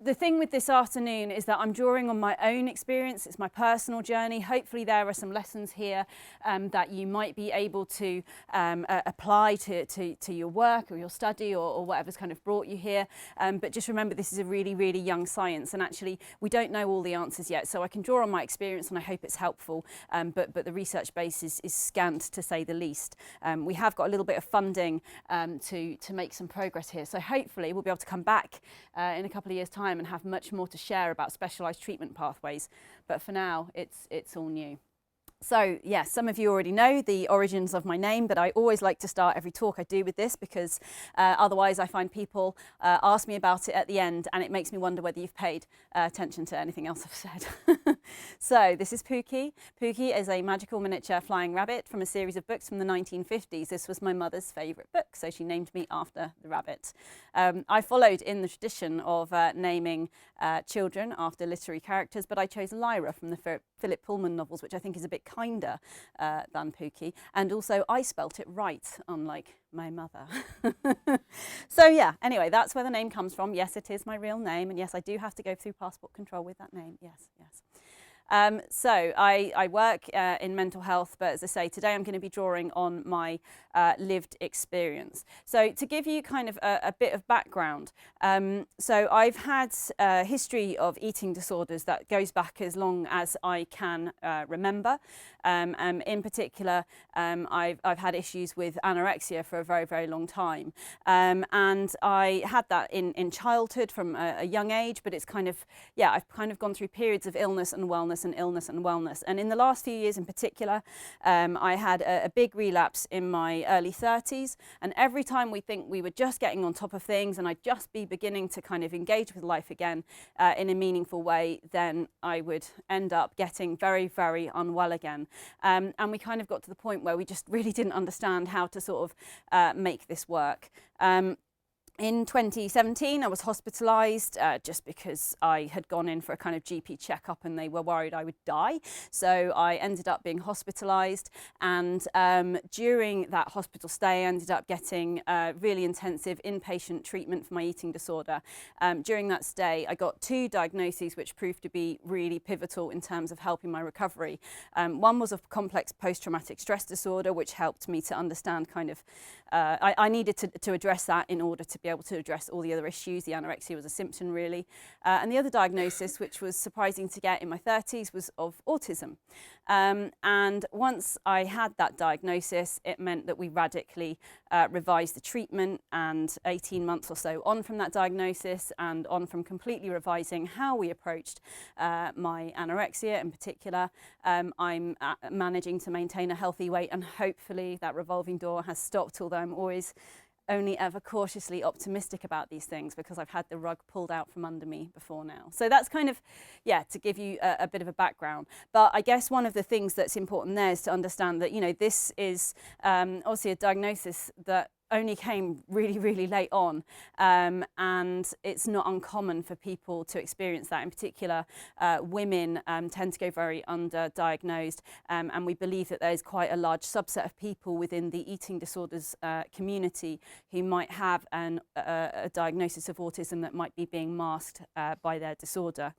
the thing with this afternoon is that I'm drawing on my own experience. It's my personal journey. Hopefully there are some lessons here that you might be able to apply to your work or your study or whatever's kind of brought you here. But just remember, this is a really, really young science, and actually we don't know all the answers yet. So I can draw on my experience and I hope it's helpful, but the research base is scant, to say the least. We have got a little bit of funding to make some progress here. So hopefully we'll be able to come back in a couple of years' time and have much more to share about specialised treatment pathways. But for now, it's all new. So yes, some of you already know the origins of my name, but I always like to start every talk I do with this because otherwise I find people ask me about it at the end and it makes me wonder whether you've paid attention to anything else I've said. So this is Pooky. Pooky is a magical miniature flying rabbit from a series of books from the 1950s. This was my mother's favourite book, so she named me after the rabbit. I followed in the tradition of naming children after literary characters, but I chose Lyra from the Philip Pullman novels, which I think is a bit kinder than Pooky, and also I spelt it right, unlike my mother. So yeah, anyway, that's where the name comes from. Yes, it is my real name, and yes, I do have to go through passport control with that name. Yes, yes. So I work in mental health, but as I say, today I'm going to be drawing on my lived experience. So to give you kind of a bit of background, so I've had a history of eating disorders that goes back as long as I can remember. In particular, I've had issues with anorexia for a very, very long time. And I had that in childhood from a young age, but it's kind of, yeah, I've kind of gone through periods of illness and wellness and illness and wellness. And in the last few years in particular, I had a big relapse in my early 30s. And every time we think we were just getting on top of things and I'd just be beginning to kind of engage with life again in a meaningful way, then I would end up getting very, very unwell again. And we kind of got to the point where we just really didn't understand how to sort of make this work. In 2017, I was hospitalised just because I had gone in for a kind of GP checkup and they were worried I would die. So I ended up being hospitalised, and during that hospital stay, I ended up getting really intensive inpatient treatment for my eating disorder. During that stay, I got 2 diagnoses which proved to be really pivotal in terms of helping my recovery. One was a complex post-traumatic stress disorder, which helped me to understand kind of, I needed to address that in order to be able to address all the other issues. The anorexia was a symptom, really. And the other diagnosis, which was surprising to get in my 30s, was of autism. And once I had that diagnosis, it meant that we radically revised the treatment, and 18 months or so on from that diagnosis and on from completely revising how we approached my anorexia in particular, I'm managing to maintain a healthy weight, and hopefully that revolving door has stopped, although I'm always only ever cautiously optimistic about these things because I've had the rug pulled out from under me before now. So that's kind of, yeah, to give you a bit of a background. But I guess one of the things that's important there is to understand that, you know, this is obviously a diagnosis that only came really, really late on, and it's not uncommon for people to experience that. In particular, women tend to go very underdiagnosed, and we believe that there is quite a large subset of people within the eating disorders community who might have a diagnosis of autism that might be being masked by their disorder.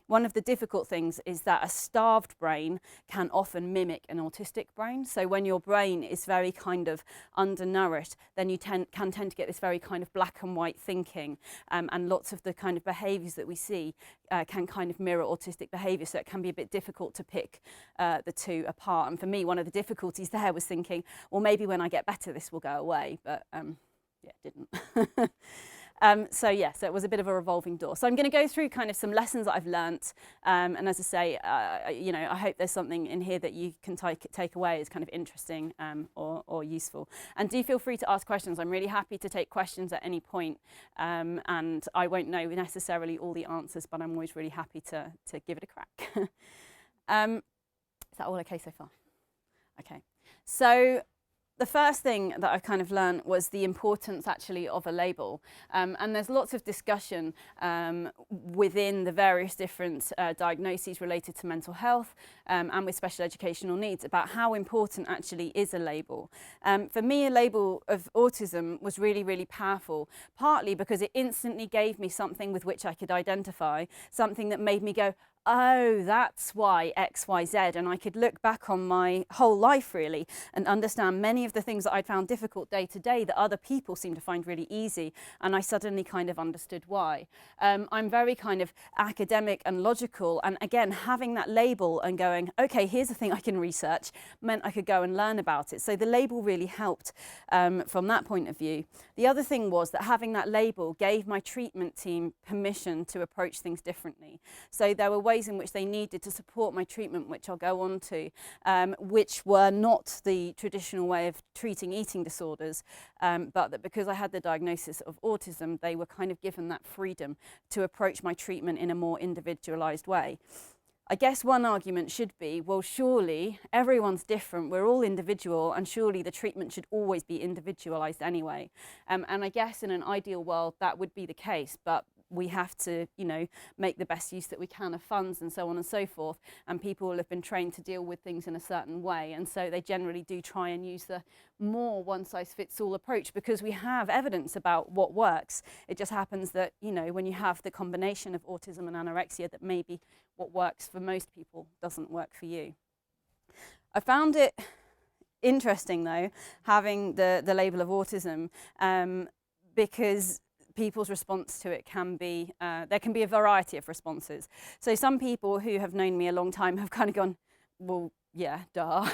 One of the difficult things is that a starved brain can often mimic an autistic brain. So when your brain is very kind of undernourished, then you can tend to get this very kind of black and white thinking, and lots of the kind of behaviours that we see can kind of mirror autistic behaviour, so it can be a bit difficult to pick the two apart. And for me, one of the difficulties there was thinking, well, maybe when I get better this will go away, but yeah, it didn't. So it was a bit of a revolving door. So I'm going to go through kind of some lessons that I've learnt, and as I say, you know, I hope there's something in here that you can take away as kind of interesting or useful. And do feel free to ask questions. I'm really happy to take questions at any point, and I won't know necessarily all the answers, but I'm always really happy to give it a crack. Is that all okay so far? Okay. So the first thing that I kind of learned was the importance actually of a label. And there's lots of discussion within the various different diagnoses related to mental health and with special educational needs about how important actually is a label. For me, a label of autism was really, really powerful, partly because it instantly gave me something with which I could identify, something that made me go, oh, that's why X, Y, Z. And I could look back on my whole life really and understand many of the things that I'd found difficult day to day that other people seem to find really easy. And I suddenly kind of understood why. I'm very kind of academic and logical. And again, having that label and going, okay, here's a thing I can research, meant I could go and learn about it. So the label really helped from that point of view. The other thing was that having that label gave my treatment team permission to approach things differently. So there were ways in which they needed to support my treatment, which I'll go on to, which were not the traditional way of treating eating disorders, but that because I had the diagnosis of autism, they were kind of given that freedom to approach my treatment in a more individualised way. I guess one argument should be, well, surely everyone's different, we're all individual, and surely the treatment should always be individualised anyway. And I guess in an ideal world that would be the case, but we have to, you know, make the best use that we can of funds and so on and so forth. And people will have been trained to deal with things in a certain way. And so they generally do try and use the more one-size-fits-all approach because we have evidence about what works. It just happens that, you know, when you have the combination of autism and anorexia, that maybe what works for most people doesn't work for you. I found it interesting, though, having the label of autism because people's response to it can be, there can be a variety of responses. So some people who have known me a long time have kind of gone, well, yeah, duh,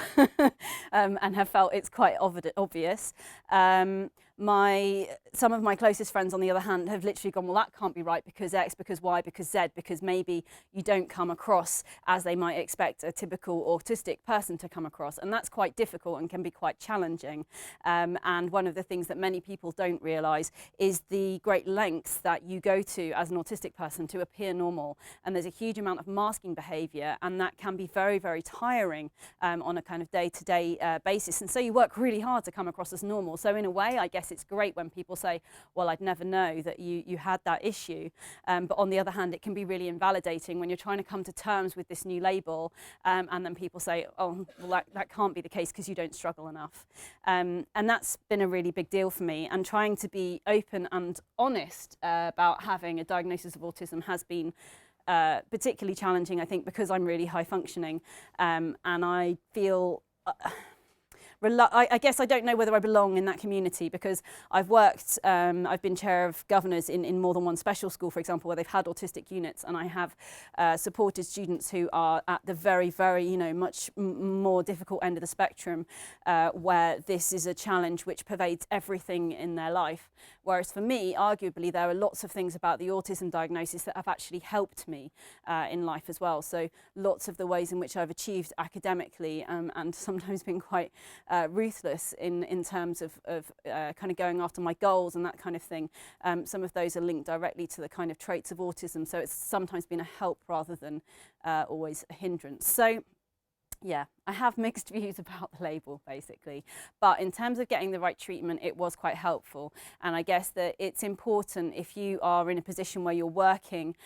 and have felt it's quite obvious. Some of my closest friends, on the other hand, have literally gone, well, that can't be right because X, because Y, because Z, because maybe you don't come across as they might expect a typical autistic person to come across. And that's quite difficult and can be quite challenging. And one of the things that many people don't realise is the great lengths that you go to as an autistic person to appear normal. And there's a huge amount of masking behaviour, and that can be very, very tiring on a kind of day-to-day basis. And so you work really hard to come across as normal. So in a way, I guess it's great when people say, well, I'd never know that you had that issue. But on the other hand, it can be really invalidating when you're trying to come to terms with this new label and then people say, oh, well, that can't be the case because you don't struggle enough. And that's been a really big deal for me. And trying to be open and honest about having a diagnosis of autism has been particularly challenging, I think, because I'm really high functioning and I feel I guess I don't know whether I belong in that community because I've worked, I've been chair of governors in more than one special school, for example, where they've had autistic units, and I have supported students who are at the very, very, you know, much more difficult end of the spectrum, where this is a challenge which pervades everything in their life. Whereas for me, arguably, there are lots of things about the autism diagnosis that have actually helped me in life as well. So lots of the ways in which I've achieved academically and sometimes been quite ruthless in terms of kind of going after my goals and that kind of thing. Some of those are linked directly to the kind of traits of autism. So it's sometimes been a help rather than always a hindrance. So yeah, I have mixed views about the label, basically. But in terms of getting the right treatment, it was quite helpful. And I guess that it's important if you are in a position where you're working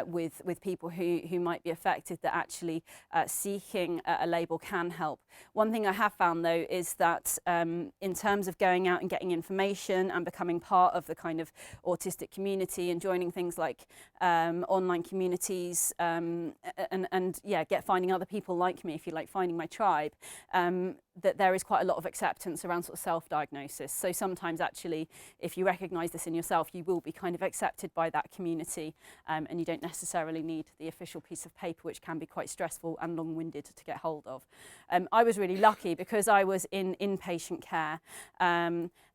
with people who might be affected, that actually seeking a label can help. One thing I have found, though, is that in terms of going out and getting information and becoming part of the kind of autistic community and joining things like online communities and yeah, finding other people like me, if you like, finding my tribe, that there is quite a lot of acceptance around sort of self-diagnosis. So sometimes actually, if you recognise this in yourself, you will be kind of accepted by that community and you don't necessarily need the official piece of paper, which can be quite stressful and long-winded to get hold of. I was really lucky because I was in inpatient care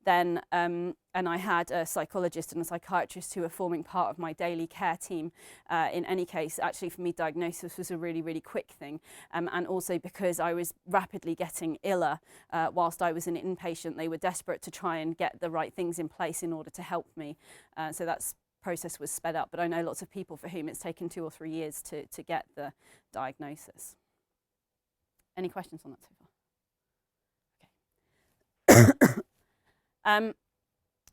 then, and I had a psychologist and a psychiatrist who were forming part of my daily care team. In any case, actually for me, diagnosis was a really, really quick thing. And also because I was rapidly getting iller whilst I was an inpatient, they were desperate to try and get the right things in place in order to help me. So that process was sped up, but I know lots of people for whom it's taken 2 or 3 years to get the diagnosis. Any questions on that so far?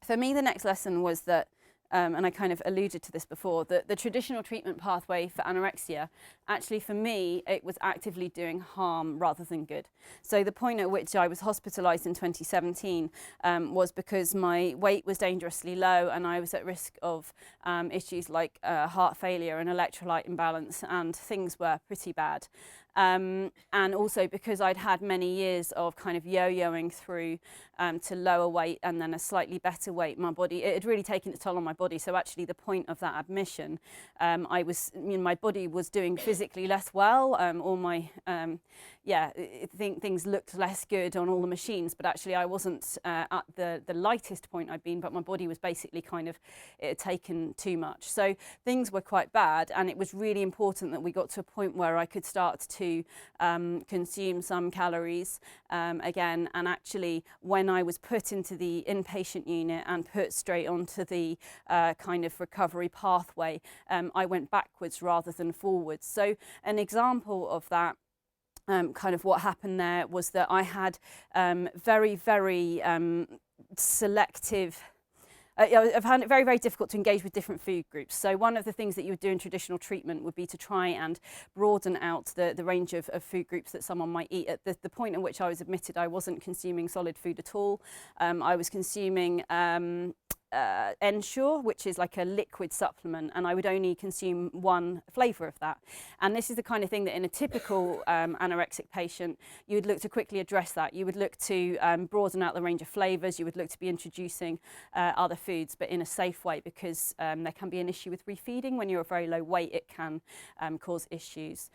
For me, the next lesson was that, and I kind of alluded to this before, that the traditional treatment pathway for anorexia, actually for me, it was actively doing harm rather than good. So the point at which I was hospitalised in 2017 was because my weight was dangerously low and I was at risk of issues like heart failure and electrolyte imbalance, and things were pretty bad. And also because I'd had many years of kind of yo-yoing through to lower weight and then a slightly better weight, my body, it had really taken its toll on my body. So actually the point of that admission, my body was doing physically less well. All my, things looked less good on all the machines, but actually I wasn't at the lightest point I'd been, but my body was basically it had taken too much. So things were quite bad, and it was really important that we got to a point where I could start to consume some calories again. And actually, when I was put into the inpatient unit and put straight onto the kind of recovery pathway, I went backwards rather than forwards. So an example of that, kind of what happened there, was that I had very, very selective. I've found it very, very difficult to engage with different food groups. So one of the things that you would do in traditional treatment would be to try and broaden out the range of food groups that someone might eat. At the point at which I was admitted, I wasn't consuming solid food at all. I was consuming Ensure, which is like a liquid supplement, and I would only consume one flavour of that. And this is the kind of thing that in a typical anorexic patient, you would look to quickly address that. You would look to broaden out the range of flavours. You would look to be introducing other foods, but in a safe way, because there can be an issue with refeeding. When you're a very low weight, it can cause issues.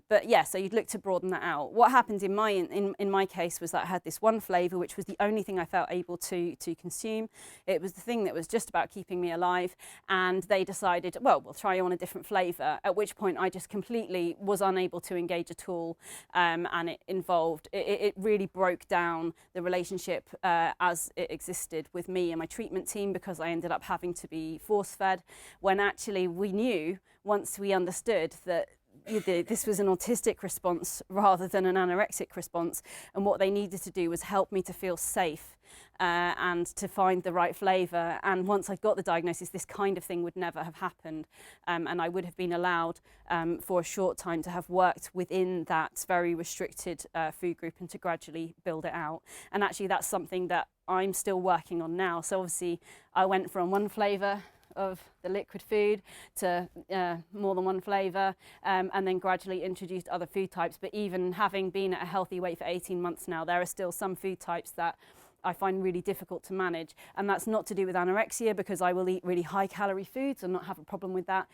But yeah, so you'd look to broaden that out. What happened in my case was that I had this one flavour, which was the only thing I felt able to consume. It was the thing that was just about keeping me alive, and they decided, well, we'll try you on a different flavour, at which point I just completely was unable to engage at all, and it really broke down the relationship as it existed with me and my treatment team, because I ended up having to be force-fed, when actually we knew, once we understood, that this was an autistic response rather than an anorexic response, and what they needed to do was help me to feel safe and to find the right flavour. And once I got the diagnosis, this kind of thing would never have happened, and I would have been allowed for a short time to have worked within that very restricted food group and to gradually build it out. And actually that's something that I'm still working on now. So obviously I went from one flavour of the liquid food to more than one flavour, and then gradually introduced other food types. But even having been at a healthy weight for 18 months now, there are still some food types that I find really difficult to manage, and that's not to do with anorexia, because I will eat really high calorie foods and not have a problem with that.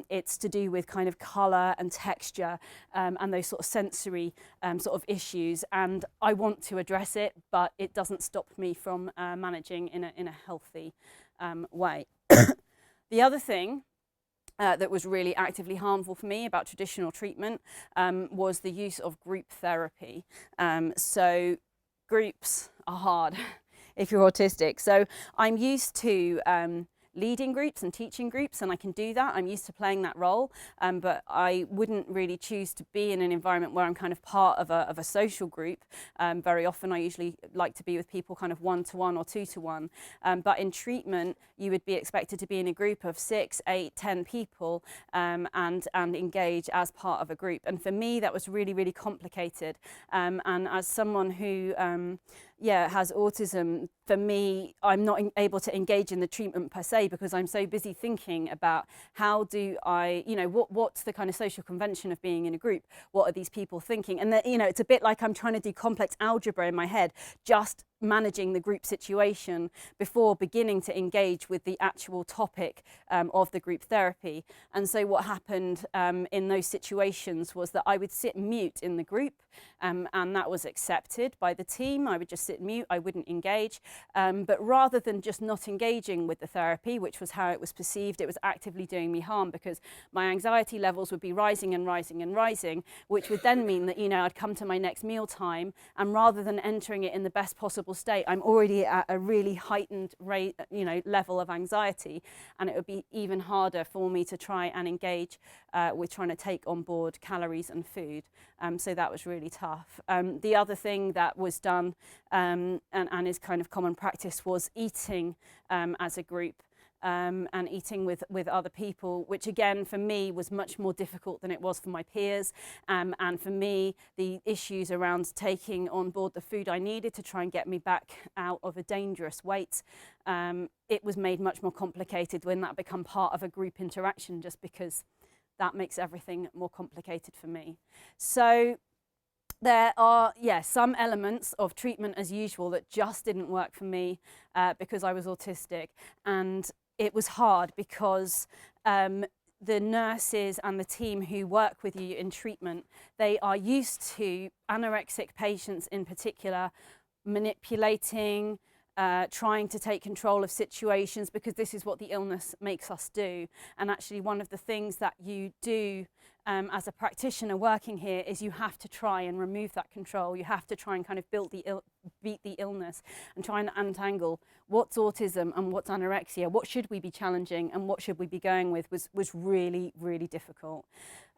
It's to do with kind of colour and texture and those sort of sensory sort of issues, and I want to address it, but it doesn't stop me from managing in a healthy way. The other thing that was really actively harmful for me about traditional treatment was the use of group therapy. So groups are hard if you're autistic. So I'm used to leading groups and teaching groups, and I can do that. I'm used to playing that role, but I wouldn't really choose to be in an environment where I'm kind of part of a social group. Very often I usually like to be with people kind of 1-to-1 or 2-to-1, but in treatment you would be expected to be in a group of 6, 8, 10 people and engage as part of a group. And for me that was really, really complicated, and as someone who has autism, for me, I'm not able to engage in the treatment per se, because I'm so busy thinking about how do I, what's the kind of social convention of being in a group? What are these people thinking? And that, it's a bit like I'm trying to do complex algebra in my head, just managing the group situation before beginning to engage with the actual topic of the group therapy. And so what happened in those situations was that I would sit mute in the group, and that was accepted by the team. I would just sit mute, I wouldn't engage. But rather than just not engaging with the therapy, which was how it was perceived, it was actively doing me harm, because my anxiety levels would be rising and rising and rising, which would then mean that, I'd come to my next meal time, and rather than entering it in the best possible uncontrollable state, I'm already at a really heightened rate, level of anxiety, and it would be even harder for me to try and engage with trying to take on board calories and food. So that was really tough. The other thing that was done and is kind of common practice was eating as a group. And eating with other people, which again for me was much more difficult than it was for my peers. And for me, the issues around taking on board the food I needed to try and get me back out of a dangerous weight, it was made much more complicated when that became part of a group interaction, just because that makes everything more complicated for me. So there are, some elements of treatment as usual that just didn't work for me because I was autistic. And it was hard because the nurses and the team who work with you in treatment, they are used to anorexic patients in particular manipulating, trying to take control of situations, because this is what the illness makes us do. And actually one of the things that you do as a practitioner working here is you have to try and remove that control. You have to try and kind of beat the illness and try and untangle what's autism and what's anorexia, what should we be challenging and what should we be going with was really, really difficult.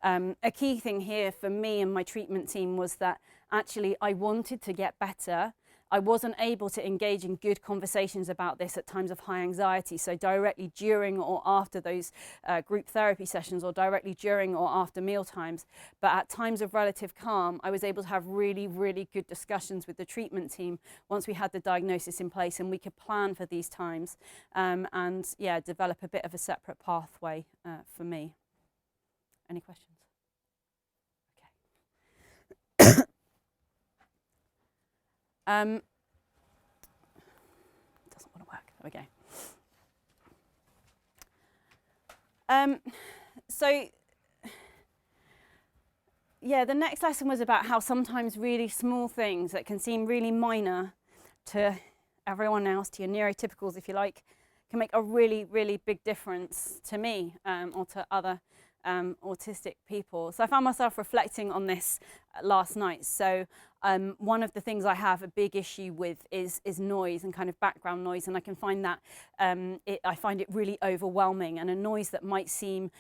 A key thing here for me and my treatment team was that actually I wanted to get better. I wasn't able to engage in good conversations about this at times of high anxiety, so directly during or after those group therapy sessions, or directly during or after meal times. But at times of relative calm, I was able to have really, really good discussions with the treatment team once we had the diagnosis in place, and we could plan for these times and develop a bit of a separate pathway for me. Any questions? Doesn't want to work. There we go. The next lesson was about how sometimes really small things that can seem really minor to everyone else, to your neurotypicals if you like, can make a really, really big difference to me or to other autistic people. So I found myself reflecting on this last night. So one of the things I have a big issue with is noise and kind of background noise, and I can find that I find it really overwhelming, and a noise that might seem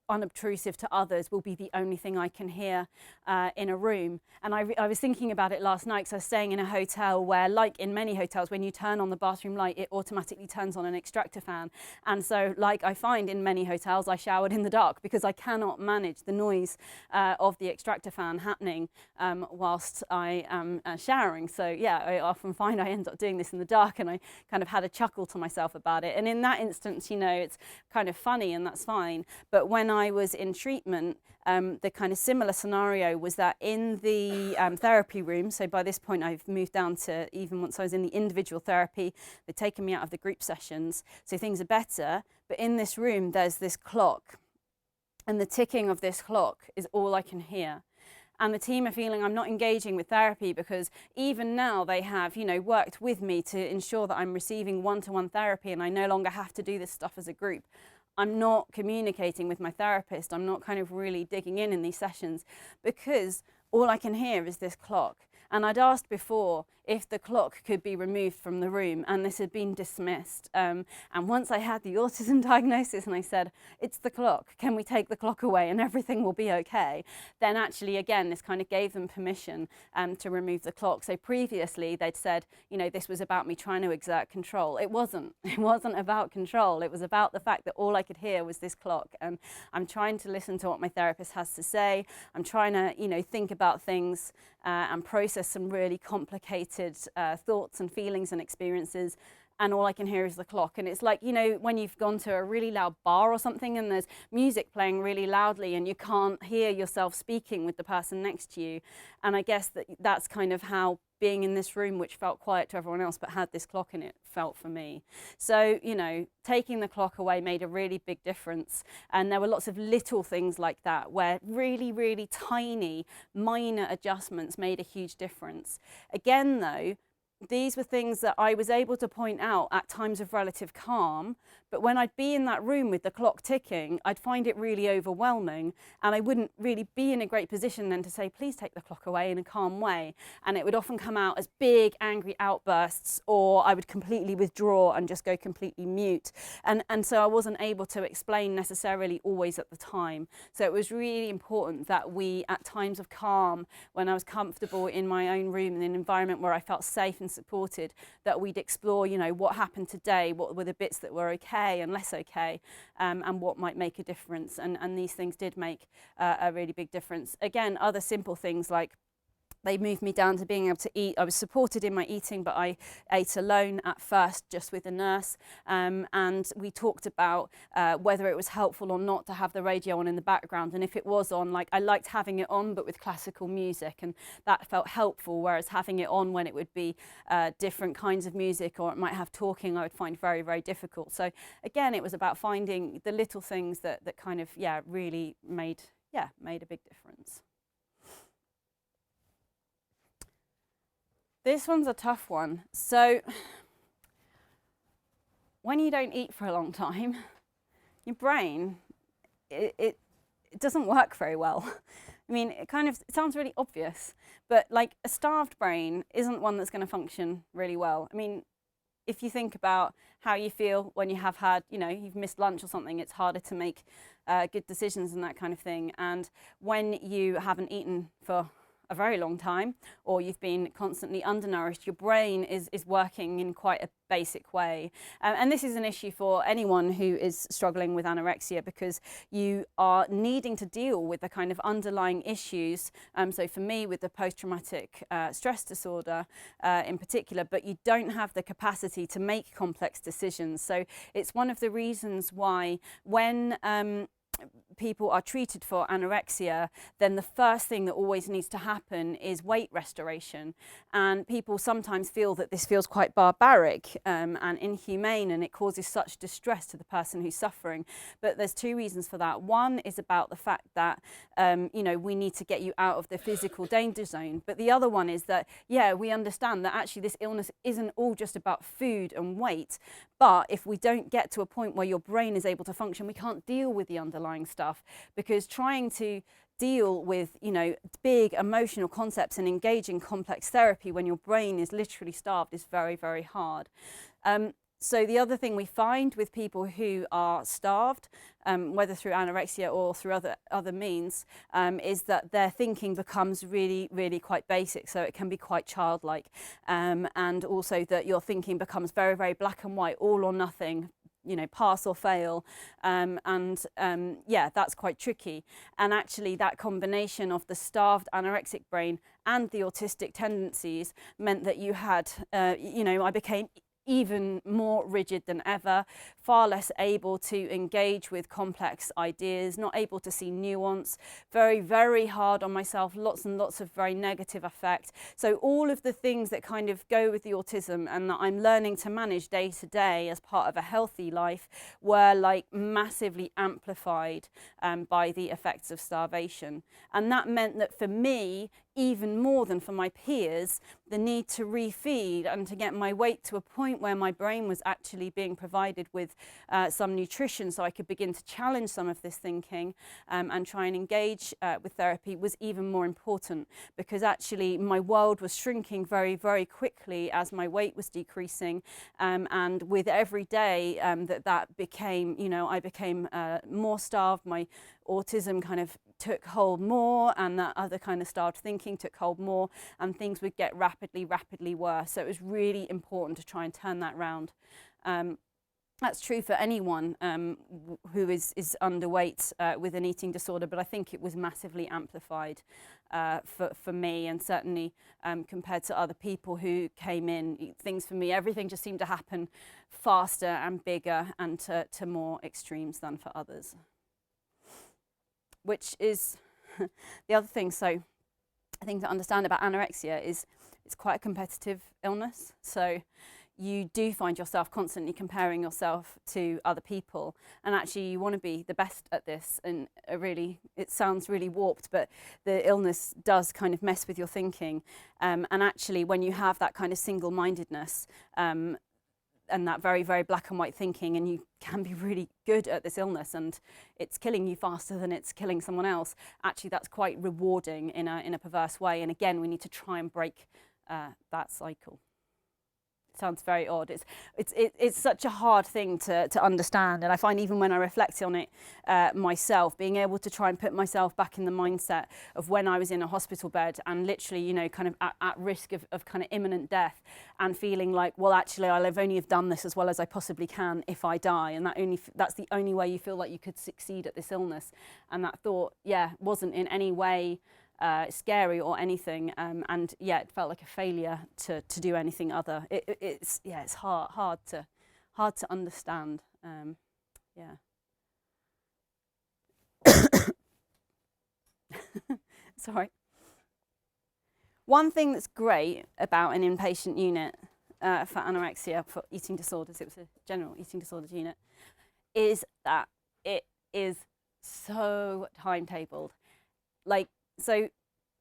unobtrusive to others will be the only thing I can hear in a room. And I was thinking about it last night because I was staying in a hotel where, like in many hotels, when you turn on the bathroom light, it automatically turns on an extractor fan. And so, like I find in many hotels, I showered in the dark because I cannot manage the noise of the extractor fan happening whilst I am showering. So yeah, I often find I end up doing this in the dark, and I kind of had a chuckle to myself about it. And in that instance, it's kind of funny, and that's fine. But when I was in treatment, the kind of similar scenario was that in the therapy room, so by this point I've moved down to, even once I was in the individual therapy, they'd taken me out of the group sessions, so things are better. But in this room, there's this clock, and the ticking of this clock is all I can hear. And the team are feeling I'm not engaging with therapy, because even now they have, worked with me to ensure that I'm receiving one-to-one therapy, and I no longer have to do this stuff as a group. I'm not communicating with my therapist. I'm not kind of really digging in these sessions, because all I can hear is this clock. And I'd asked before if the clock could be removed from the room, and this had been dismissed. And once I had the autism diagnosis and I said, it's the clock, can we take the clock away and everything will be okay? Then actually, again, this kind of gave them permission to remove the clock. So previously they'd said, this was about me trying to exert control. It wasn't. It wasn't about control. It was about the fact that all I could hear was this clock. And I'm trying to listen to what my therapist has to say. I'm trying to, think about things and process some really complicated thoughts and feelings and experiences, and all I can hear is the clock. And it's like, when you've gone to a really loud bar or something and there's music playing really loudly and you can't hear yourself speaking with the person next to you. And I guess that's kind of how being in this room, which felt quiet to everyone else but had this clock in it, felt for me. So, taking the clock away made a really big difference. And there were lots of little things like that where really, really tiny, minor adjustments made a huge difference. Again, though, these were things that I was able to point out at times of relative calm, but when I'd be in that room with the clock ticking, I'd find it really overwhelming, and I wouldn't really be in a great position then to say, please take the clock away, in a calm way. And it would often come out as big, angry outbursts, or I would completely withdraw and just go completely mute. And so I wasn't able to explain necessarily always at the time. So it was really important that we, at times of calm, when I was comfortable in my own room in an environment where I felt safe and supported, that we'd explore, you know, what happened today, what were the bits that were okay and less okay, and what might make a difference. And these things did make a really big difference. Again, other simple things like they moved me down to being able to eat. I was supported in my eating, but I ate alone at first, just with a nurse. And we talked about whether it was helpful or not to have the radio on in the background. And if it was on, like, I liked having it on, but with classical music, and that felt helpful. Whereas having it on when it would be different kinds of music, or it might have talking, I would find very, very difficult. So again, it was about finding the little things that kind of, really made a big difference. This one's a tough one. So when you don't eat for a long time, your brain, it doesn't work very well. I mean, it sounds really obvious, but like a starved brain isn't one that's going to function really well. I mean, if you think about how you feel when you have had, you've missed lunch or something, it's harder to make good decisions and that kind of thing. And when you haven't eaten for a very long time, or you've been constantly undernourished, your brain is working in quite a basic way. And this is an issue for anyone who is struggling with anorexia, because you are needing to deal with the kind of underlying issues. So for me, with the post-traumatic stress disorder in particular, but you don't have the capacity to make complex decisions. So it's one of the reasons why when people are treated for anorexia, then the first thing that always needs to happen is weight restoration. And people sometimes feel that this feels quite barbaric and inhumane, and it causes such distress to the person who's suffering. But there's two reasons for that. One is about the fact that, we need to get you out of the physical danger zone. But the other one is that, we understand that actually this illness isn't all just about food and weight. But if we don't get to a point where your brain is able to function, we can't deal with the underlying stuff, because trying to deal with, big emotional concepts and engage in complex therapy when your brain is literally starved is very, very hard. So the other thing we find with people who are starved, whether through anorexia or through other means, is that their thinking becomes really, really quite basic. So it can be quite childlike. And also that your thinking becomes very, very black and white, all or nothing, pass or fail. That's quite tricky. And actually that combination of the starved anorexic brain and the autistic tendencies meant that you had, I became even more rigid than ever, far less able to engage with complex ideas, not able to see nuance, very, very hard on myself, lots and lots of very negative affect. So all of the things that kind of go with the autism and that I'm learning to manage day to day as part of a healthy life were like massively amplified by the effects of starvation. And that meant that for me, even more than for my peers, the need to refeed and to get my weight to a point where my brain was actually being provided with some nutrition so I could begin to challenge some of this thinking and try and engage with therapy was even more important, because actually my world was shrinking very, very quickly as my weight was decreasing. And with every day that became, I became more starved, my autism kind of took hold more, and that other kind of starved thinking took hold more, and things would get rapidly, rapidly worse. So it was really important to try and turn that round. That's true for anyone who is underweight with an eating disorder, but I think it was massively amplified for me, and certainly compared to other people who came in, things for me, everything just seemed to happen faster and bigger and to more extremes than for others. Which is the other thing. So I think to understand about anorexia is it's quite a competitive illness. So, you do find yourself constantly comparing yourself to other people, and actually you want to be the best at this. And it sounds really warped, but the illness does kind of mess with your thinking, and actually when you have that kind of single-mindedness and that very, very black and white thinking, and you can be really good at this illness and it's killing you faster than it's killing someone else, actually that's quite rewarding in a perverse way. And again, we need to try and break that cycle. Sounds very odd. It's such a hard thing to understand, and I find even when I reflect on it myself, being able to try and put myself back in the mindset of when I was in a hospital bed and literally, you know, kind of at risk of kind of imminent death, and feeling like, well, actually I'll only have done this as well as I possibly can if I die, and that's the only way you feel like you could succeed at this illness. And that thought, yeah, wasn't in any way scary or anything, and yeah, it felt like a failure to do anything other. It's hard to understand. Yeah. Sorry. One thing that's great about an inpatient unit for anorexia, for eating disorders, it was a general eating disorders unit, is that it is so timetabled. Like, so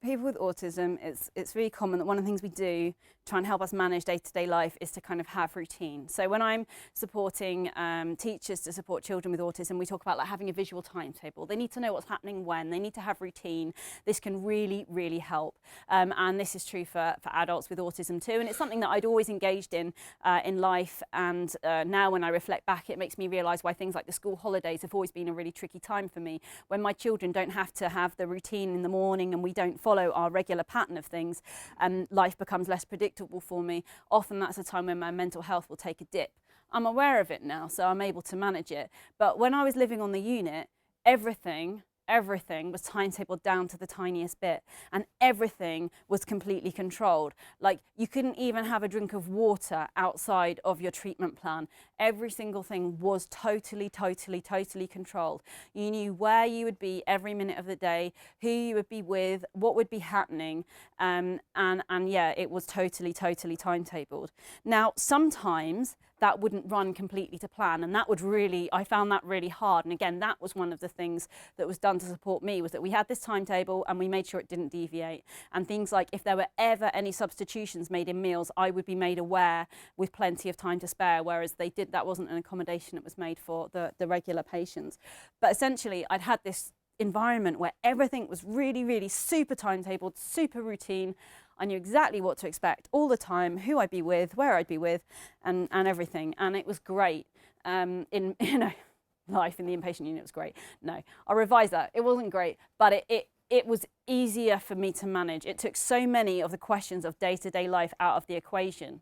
people with autism, it's really common that one of the things we do to try and help us manage day-to-day life is to kind of have routine. So when I'm supporting teachers to support children with autism, we talk about like having a visual timetable. They need to know what's happening when, they need to have routine. This can really, really help. And this is true for adults with autism too. And it's something that I'd always engaged in life. And now when I reflect back, it makes me realise why things like the school holidays have always been a really tricky time for me. When my children don't have to have the routine in the morning and we don't follow our regular pattern of things, and life becomes less predictable for me. Often that's a time when my mental health will take a dip. I'm aware of it now, so I'm able to manage it. But when I was living on the unit, everything was timetabled down to the tiniest bit, and everything was completely controlled. Like, you couldn't even have a drink of water outside of your treatment plan. Every single thing was totally controlled. You knew where you would be every minute of the day, who you would be with, what would be happening, and yeah, it was totally timetabled. Now, sometimes that wouldn't run completely to plan, and I found that really hard. And again, that was one of the things that was done to support me, was that we had this timetable and we made sure it didn't deviate. And things like, if there were ever any substitutions made in meals, I would be made aware with plenty of time to spare, whereas that wasn't an accommodation that was made for the regular patients. But essentially, I'd had this environment where everything was really super timetabled, super routine. I knew exactly what to expect all the time, who I'd be with, where I'd be with, and everything. And it was great. Life in the inpatient unit was great. No, I'll revise that. It wasn't great, but it was easier for me to manage. It took so many of the questions of day-to-day life out of the equation.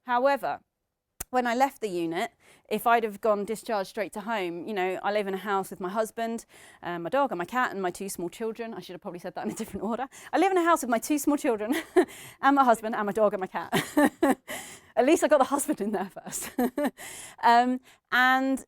However, when I left the unit, if I'd have gone discharged straight to home, you know, I live in a house with my husband, my dog and my cat and my 2 small children. I should have probably said that in a different order. I live in a house with my 2 small children and my husband and my dog and my cat. At least I got the husband in there first. And,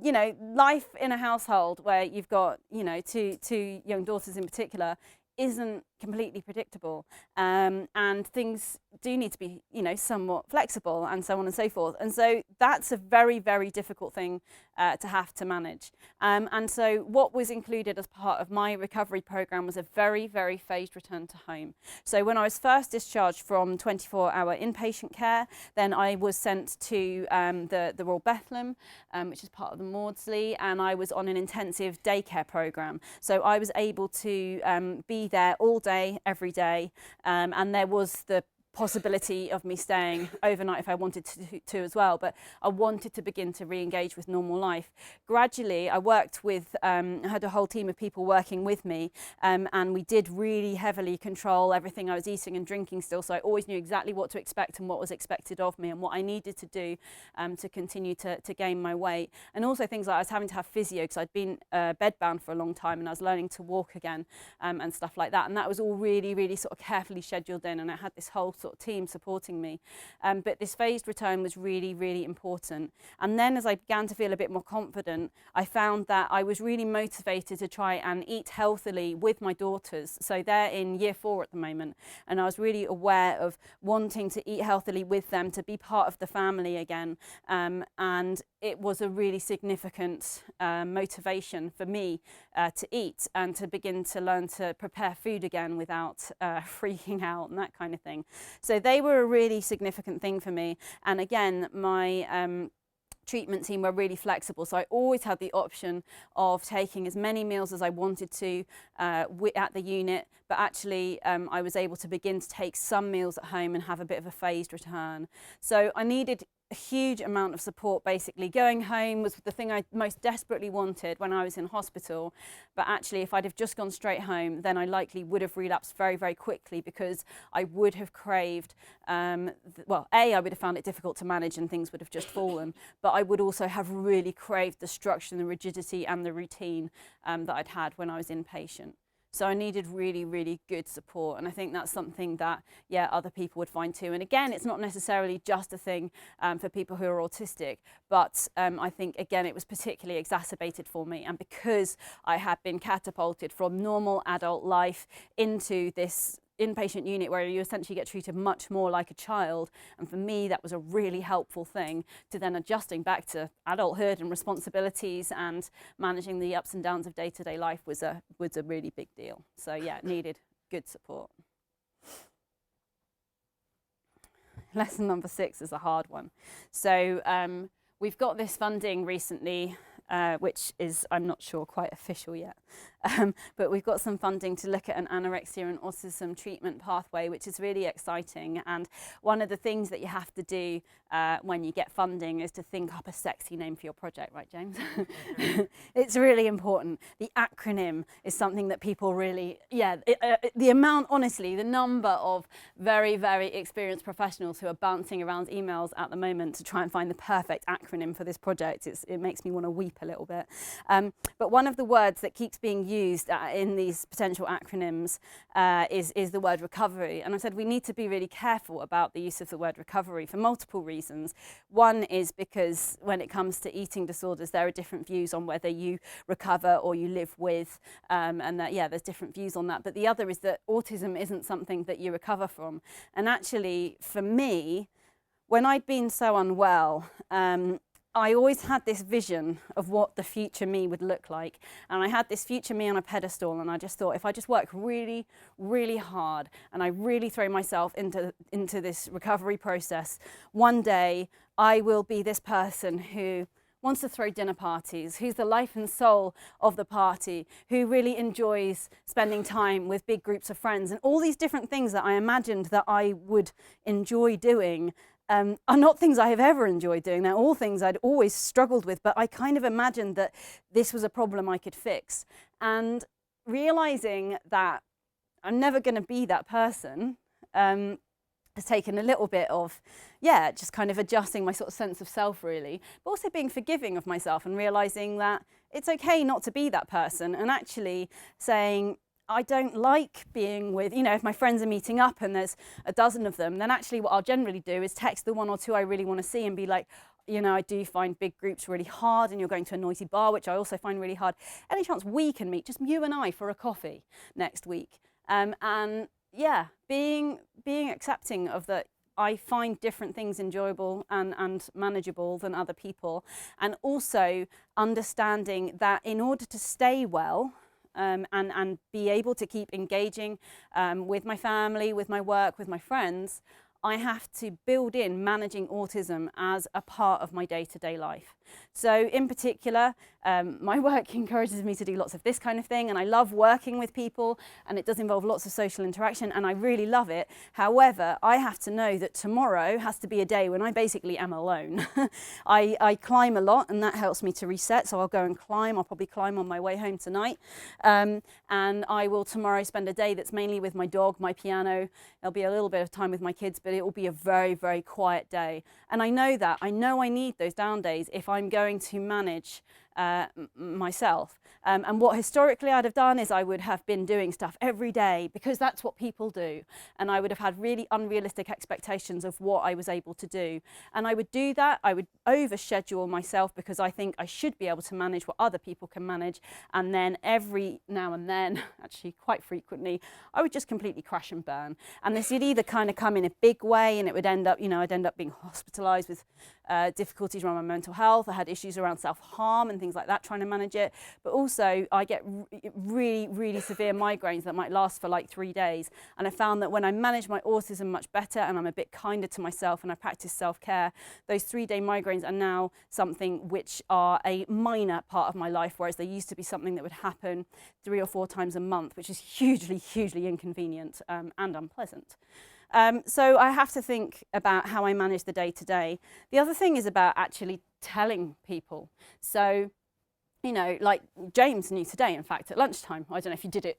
you know, life in a household where you've got, you know, two young daughters in particular isn't completely predictable, and things do need to be, you know, somewhat flexible, and so on and so forth. And so that's a very difficult thing to have to manage. And so what was included as part of my recovery program was a very phased return to home. So when I was first discharged from 24-hour inpatient care, then I was sent to the Royal Bethlehem, which is part of the Maudsley, and I was on an intensive daycare program. So I was able to be there all day, every day, and there was the possibility of me staying overnight if I wanted to as well, but I wanted to begin to re-engage with normal life. Gradually, I worked with, I had a whole team of people working with me, and we did really heavily control everything I was eating and drinking still, so I always knew exactly what to expect and what was expected of me and what I needed to do to continue to gain my weight. And also things like I was having to have physio because I'd been bedbound for a long time, and I was learning to walk again, and stuff like that. And that was all really sort of carefully scheduled in, and I had this whole sort of team supporting me. But this phased return was really, really important. And then as I began to feel a bit more confident, I found that I was really motivated to try and eat healthily with my daughters. So they're in year 4 at the moment. And I was really aware of wanting to eat healthily with them, to be part of the family again. And it was a really significant motivation for me to eat and to begin to learn to prepare food again without freaking out and that kind of thing. So they were a really significant thing for me. And again, my treatment team were really flexible, so I always had the option of taking as many meals as I wanted to at the unit, but actually I was able to begin to take some meals at home and have a bit of a phased return. So I needed a huge amount of support. Basically going home was the thing I most desperately wanted when I was in hospital, but actually if I'd have just gone straight home, then I likely would have relapsed very, very quickly, because I would have craved, well, I would have found it difficult to manage and things would have just fallen, but I would also have really craved the structure and the rigidity and the routine that I'd had when I was inpatient. So I needed really, really good support. And I think that's something that, yeah, other people would find too. And again, it's not necessarily just a thing for people who are autistic, but I think, again, it was particularly exacerbated for me. And because I had been catapulted from normal adult life into this inpatient unit where you essentially get treated much more like a child, and for me that was a really helpful thing to then adjusting back to adulthood and responsibilities and managing the ups and downs of day-to-day life was a really big deal. So yeah, it needed good support. Lesson number 6 is a hard one. So we've got this funding recently, which is, I'm not sure, quite official yet. But we've got some funding to look at an anorexia and autism treatment pathway, which is really exciting. And one of the things that you have to do when you get funding is to think up a sexy name for your project, right, James? It's really important. The acronym is something that people really, the amount, honestly, the number of very, very experienced professionals who are bouncing around emails at the moment to try and find the perfect acronym for this project, it makes me want to weep a little bit. But one of the words that keeps being used in these potential acronyms is the word recovery. And I said we need to be really careful about the use of the word recovery for multiple reasons. One is because when it comes to eating disorders, there are different views on whether you recover or you live with, and that, yeah, there's different views on that. But the other is that autism isn't something that you recover from. And actually, for me, when I'd been so unwell, I always had this vision of what the future me would look like. And I had this future me on a pedestal, and I just thought, if I just work really, really hard and I really throw myself into this recovery process, one day I will be this person who wants to throw dinner parties, who's the life and soul of the party, who really enjoys spending time with big groups of friends, and all these different things that I imagined that I would enjoy doing are not things I have ever enjoyed doing. They're all things I'd always struggled with, but I kind of imagined that this was a problem I could fix. And realizing that I'm never going to be that person has taken a little bit of, just kind of adjusting my sort of sense of self, really, but also being forgiving of myself and realizing that it's okay not to be that person, and actually saying, I don't like being with, if my friends are meeting up and there's a dozen of them, then actually what I'll generally do is text the one or two I really want to see and be like, I do find big groups really hard, and you're going to a noisy bar, which I also find really hard. Any chance we can meet, just you and I, for a coffee next week? And yeah, being accepting of that. I find different things enjoyable and manageable than other people, and also understanding that in order to stay well, and be able to keep engaging with my family, with my work, with my friends, I have to build in managing autism as a part of my day-to-day life. So in particular, my work encourages me to do lots of this kind of thing, and I love working with people, and it does involve lots of social interaction, and I really love it. However, I have to know that tomorrow has to be a day when I basically am alone. I climb a lot, and that helps me to reset, so I'll go and climb. I'll probably climb on my way home tonight. And I will tomorrow spend a day that's mainly with my dog, my piano. There'll be a little bit of time with my kids, but it will be a very, very quiet day. And I know that. I know I need those down days if I'm going to manage myself. And what historically I'd have done is I would have been doing stuff every day because that's what people do. And I would have had really unrealistic expectations of what I was able to do. And I would do that. I would overschedule myself because I think I should be able to manage what other people can manage. And then every now and then, actually quite frequently, I would just completely crash and burn. And this would either kind of come in a big way and it would end up, I'd end up being hospitalised with difficulties around my mental health. I had issues around self-harm and things like that, trying to manage it. But also I get really, really severe migraines that might last for like 3 days. And I found that when I manage my autism much better and I'm a bit kinder to myself and I practice self-care, those 3-day migraines are now something which are a minor part of my life, whereas they used to be something that would happen 3 or 4 times a month, which is hugely, hugely inconvenient and unpleasant. So I have to think about how I manage the day-to-day. The other thing is about actually telling people. So, like James knew today, in fact, at lunchtime. I don't know if you did it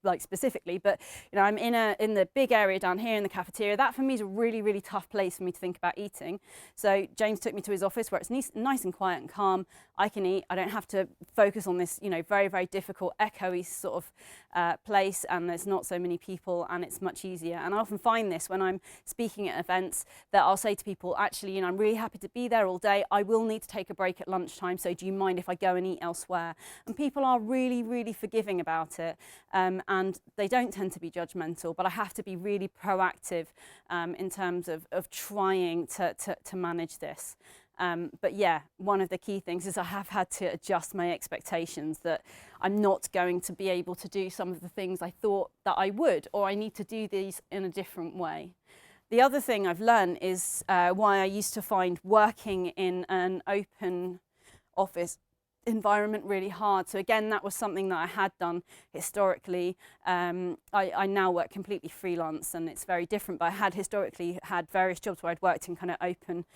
like specifically, but I'm in the big area down here in the cafeteria. That for me is a really, really tough place for me to think about eating. So James took me to his office where it's nice and quiet and calm. I can eat. I don't have to focus on this, very, very difficult, echoey sort of place, and there's not so many people, and it's much easier. And I often find this when I'm speaking at events that I'll say to people, actually, I'm really happy to be there all day. I will need to take a break at lunchtime, so do you mind if I go and eat elsewhere? And people are really, really forgiving about it. And they don't tend to be judgmental, but I have to be really proactive in terms of trying to manage this. But yeah, one of the key things is I have had to adjust my expectations that I'm not going to be able to do some of the things I thought that I would, or I need to do these in a different way. The other thing I've learned is why I used to find working in an open office environment really hard. So again, that was something that I had done historically. I now work completely freelance and it's very different, but I had historically had various jobs where I'd worked in kind of open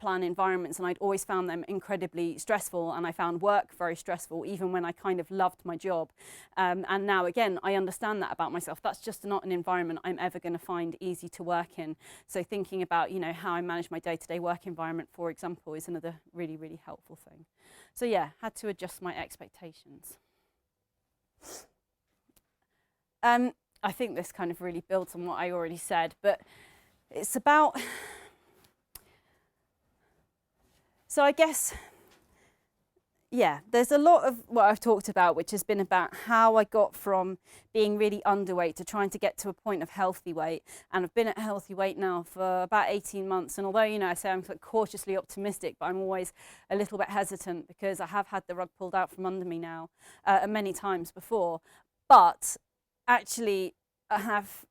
plan environments, and I'd always found them incredibly stressful, and I found work very stressful even when I kind of loved my job. And now again, I understand that about myself. That's just not an environment I'm ever going to find easy to work in. So thinking about how I manage my day-to-day work environment, for example, is another really, really helpful thing. So yeah, had to adjust my expectations. I think this kind of really builds on what I already said, but it's about, so I guess, yeah, there's a lot of what I've talked about, which has been about how I got from being really underweight to trying to get to a point of healthy weight. And I've been at healthy weight now for about 18 months. And although, I say I'm cautiously optimistic, but I'm always a little bit hesitant because I have had the rug pulled out from under me now many times before. But actually, I have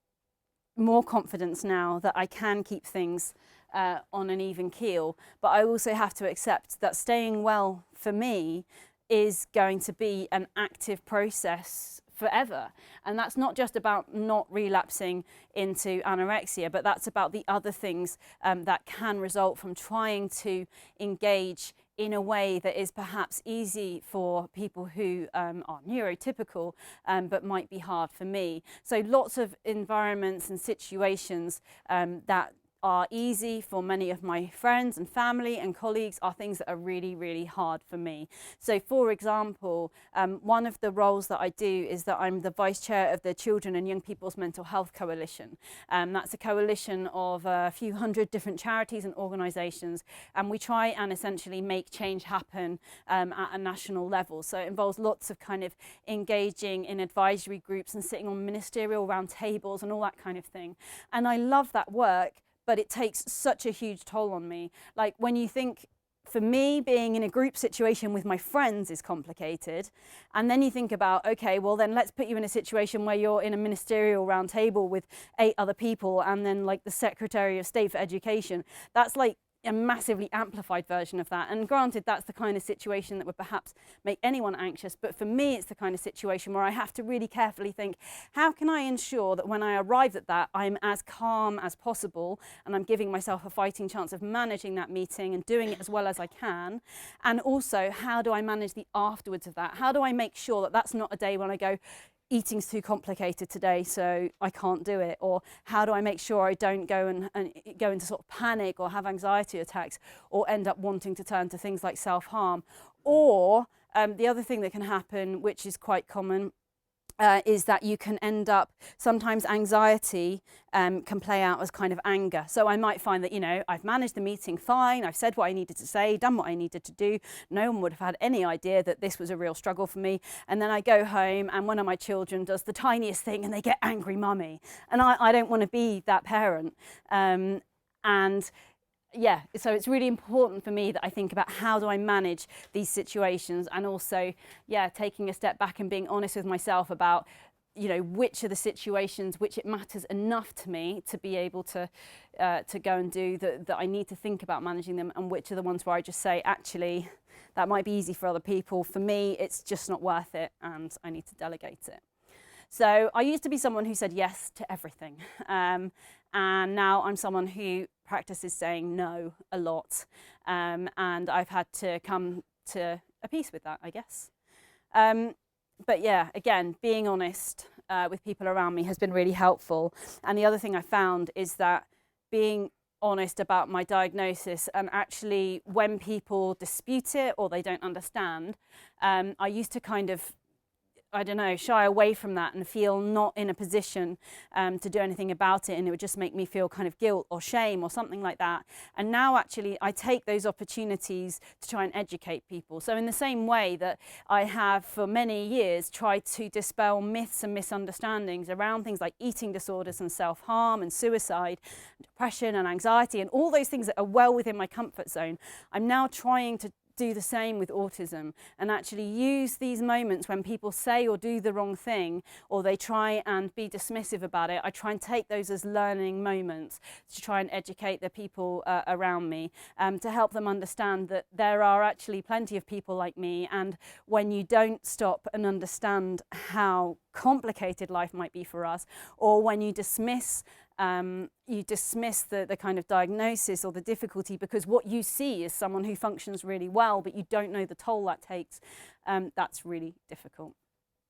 more confidence now that I can keep things on an even keel, but I also have to accept that staying well for me is going to be an active process forever. And that's not just about not relapsing into anorexia, but that's about the other things that can result from trying to engage in a way that is perhaps easy for people who are neurotypical, but might be hard for me. So lots of environments and situations that are easy for many of my friends and family and colleagues are things that are really, really hard for me. So for example, one of the roles that I do is that I'm the vice chair of the Children and Young People's Mental Health Coalition. That's a coalition of a few hundred different charities and organisations, and we try and essentially make change happen at a national level. So it involves lots of kind of engaging in advisory groups and sitting on ministerial round tables and all that kind of thing. And I love that work, but it takes such a huge toll on me. Like when you think, for me, being in a group situation with my friends is complicated. And then you think about, okay, well then let's put you in a situation where you're in a ministerial round table with 8 other people and then like the Secretary of State for Education. That's like a massively amplified version of that. And granted, that's the kind of situation that would perhaps make anyone anxious, but for me it's the kind of situation where I have to really carefully think, how can I ensure that when I arrive at that, I'm as calm as possible and I'm giving myself a fighting chance of managing that meeting and doing it as well as I can? And also, how do I manage the afterwards of that? How do I make sure that that's not a day when I go, eating's too complicated today, so I can't do it? Or how do I make sure I don't go and go into sort of panic or have anxiety attacks or end up wanting to turn to things like self-harm? Or the other thing that can happen, which is quite common, is that you can end up, sometimes anxiety can play out as kind of anger. So I might find that, you know, I've managed the meeting fine, I've said what I needed to say, done what I needed to do. No one would have had any idea that this was a real struggle for me. And then I go home and one of my children does the tiniest thing and they get angry mummy. And I don't want to be that parent. And yeah, so it's really important for me that I think about how do I manage these situations, and also, yeah, taking a step back and being honest with myself about, you know, which are the situations which it matters enough to me to be able to go and do that I need to think about managing them, and which are the ones where I just say, actually, that might be easy for other people. For me, it's just not worth it, and I need to delegate it. So I used to be someone who said yes to everything. And now I'm someone who practices saying no a lot. And I've had to come to a peace with that, I guess. But yeah, again, being honest with people around me has been really helpful. And the other thing I found is that being honest about my diagnosis, and actually when people dispute it or they don't understand, I used to kind of, I don't know, shy away from that and feel not in a position to do anything about it, and it would just make me feel kind of guilt or shame or something like that. And now actually I take those opportunities to try and educate people. So in the same way that I have for many years tried to dispel myths and misunderstandings around things like eating disorders and self-harm and suicide, depression and anxiety and all those things that are well within my comfort zone, I'm now trying to do the same with autism, and actually use these moments when people say or do the wrong thing, or they try and be dismissive about it. I try and take those as learning moments to try and educate the people around me, to help them understand that there are actually plenty of people like me, and when you don't stop and understand how complicated life might be for us, or when you dismiss the kind of diagnosis or the difficulty because what you see is someone who functions really well, but you don't know the toll that takes, that's really difficult.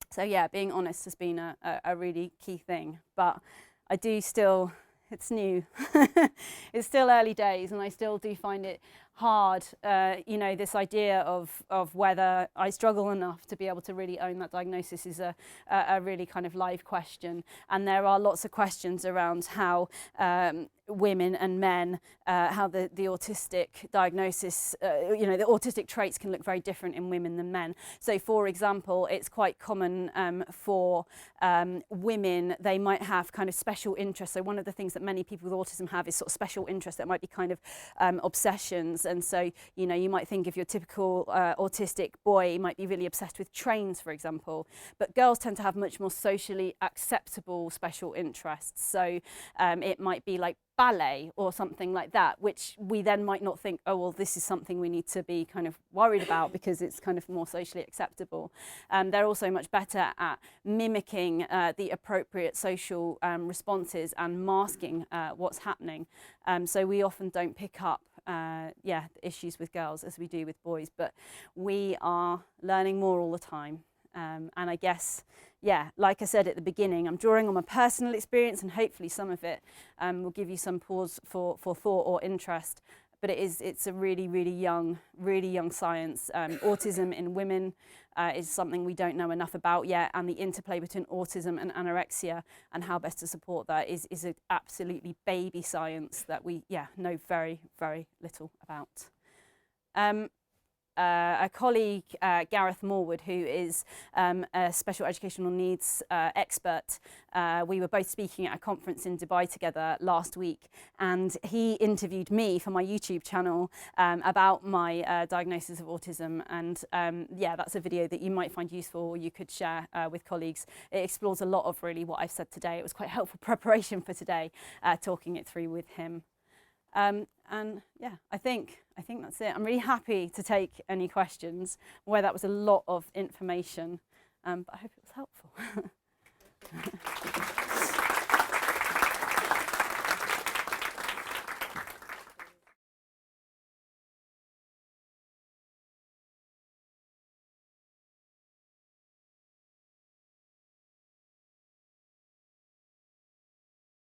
So yeah, being honest has been a really key thing, but I do still, it's new. It's still early days, and I still do find it hard, you know, this idea of whether I struggle enough to be able to really own that diagnosis is a really kind of live question. And there are lots of questions around how women and men, how the autistic diagnosis, you know, the autistic traits can look very different in women than men. So for example, it's quite common for women, they might have kind of special interests. So one of the things that many people with autism have is sort of special interests that might be kind of obsessions. And so, you know, you might think of your typical autistic boy might be really obsessed with trains, for example, but girls tend to have much more socially acceptable special interests. So it might be like ballet or something like that, which we then might not think, oh, well, this is something we need to be kind of worried about because it's kind of more socially acceptable. They're also much better at mimicking the appropriate social responses and masking what's happening. So we often don't pick up the issues with girls as we do with boys, but we are learning more all the time. And I guess, yeah, like I said at the beginning, I'm drawing on my personal experience, and hopefully some of it will give you some pause for thought or interest. But it's a really, really young science. Autism in women is something we don't know enough about yet, and the interplay between autism and anorexia and how best to support that is an absolutely baby science that we know very, very little about. A colleague, Gareth Morwood, who is a special educational needs expert, we were both speaking at a conference in Dubai together last week, and he interviewed me for my YouTube channel about my diagnosis of autism, and that's a video that you might find useful or you could share with colleagues. It explores a lot of really what I've said today. It was quite helpful preparation for today, talking it through with him. And yeah, I think that's it. I'm really happy to take any questions, where that was a lot of information, but I hope it was helpful.